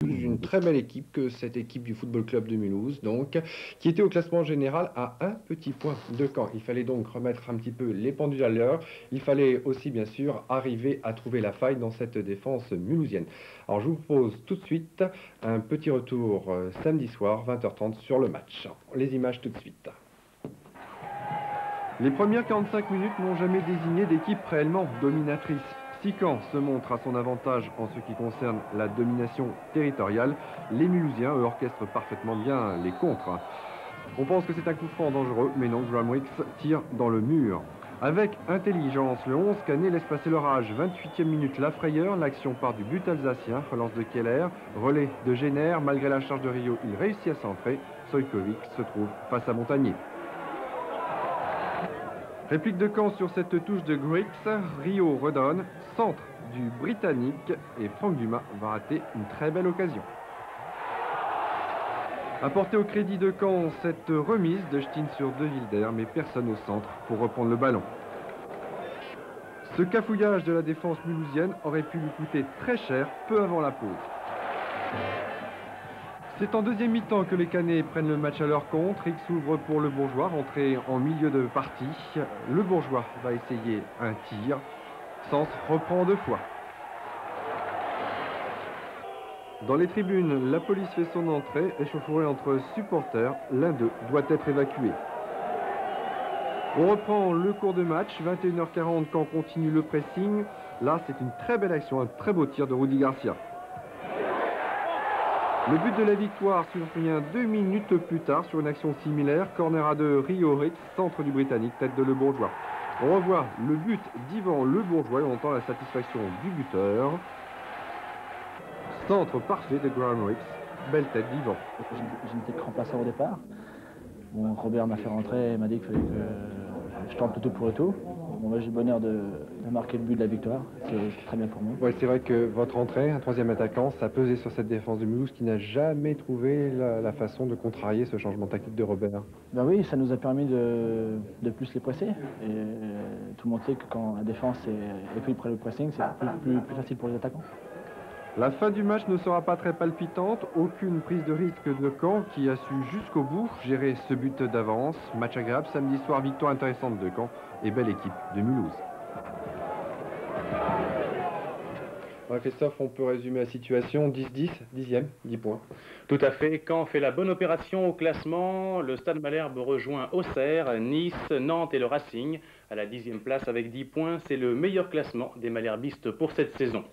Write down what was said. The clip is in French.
Une très belle équipe que cette équipe du Football Club de Mulhouse, donc, qui était au classement général à un petit point de Caen. Il fallait donc remettre un petit peu les pendules à l'heure. Il fallait aussi, bien sûr, arriver à trouver la faille dans cette défense mulhousienne. Alors, je vous propose tout de suite un petit retour samedi soir, 20h30, sur le match. Les images tout de suite. Les premières 45 minutes n'ont jamais désigné d'équipe réellement dominatrice. Si Caen se montre à son avantage en ce qui concerne la domination territoriale, les Mulhousiens orchestrent parfaitement bien les contres. On pense que c'est un coup franc dangereux, mais non, Gramwix tire dans le mur. Avec intelligence, le 11 Canet laisse passer l'orage. 28e minute, la frayeur, l'action part du but alsacien, relance de Keller, relais de Génère, malgré la charge de Rio, il réussit à centrer. Sojkovic se trouve face à Montagnier. Réplique de Caen sur cette touche de Grix, Rio redonne, centre du Britannique et Franck Dumas va rater une très belle occasion. Apporté au crédit de Caen cette remise de Steen sur De Wilder, mais personne au centre pour reprendre le ballon. Ce cafouillage de la défense mulhousienne aurait pu lui coûter très cher peu avant la pause. C'est en deuxième mi-temps que les Canets prennent le match à leur compte. Rick s'ouvre pour le Bourgeois, rentré en milieu de partie. Le Bourgeois va essayer un tir. Sens reprend deux fois. Dans les tribunes, la police fait son entrée, échauffourée entre supporters. L'un d'eux doit être évacué. On reprend le cours de match, 21h40 quand continue le pressing. Là, c'est une très belle action, un très beau tir de Rudy Garcia. Le but de la victoire survient 2 minutes plus tard sur une action similaire. Corner à deux, Rio Ritz, centre du Britannique, tête de Le Bourgeois. On revoit le but d'Yvan Le Bourgeois et on entend la satisfaction du buteur. Centre parfait de Graham Ritz, belle tête d'Yvan. Je n'étais que remplaçant au départ. Bon, Robert m'a fait rentrer et m'a dit qu'il fallait que je tente le tout pour le tout. Bon, j'ai le bonheur de marquer le but de la victoire, c'est très bien pour moi. Ouais, c'est vrai que votre entrée, un troisième attaquant, ça pesait sur cette défense de Mulhouse qui n'a jamais trouvé la façon de contrarier ce changement tactique de Robert. Ben oui, ça nous a permis de plus les presser. Et tout le monde sait que quand la défense est prise près le pressing, c'est plus facile pour les attaquants. La fin du match ne sera pas très palpitante, aucune prise de risque de Caen qui a su jusqu'au bout gérer ce but d'avance. Match agréable samedi soir, victoire intéressante de Caen et belle équipe de Mulhouse. Ouais, Christophe, on peut résumer la situation, 10-10, 10e, 10 points. Tout à fait, Caen fait la bonne opération au classement, le Stade Malherbe rejoint Auxerre, Nice, Nantes et le Racing à la 10e place avec 10 points. C'est le meilleur classement des malherbistes pour cette saison.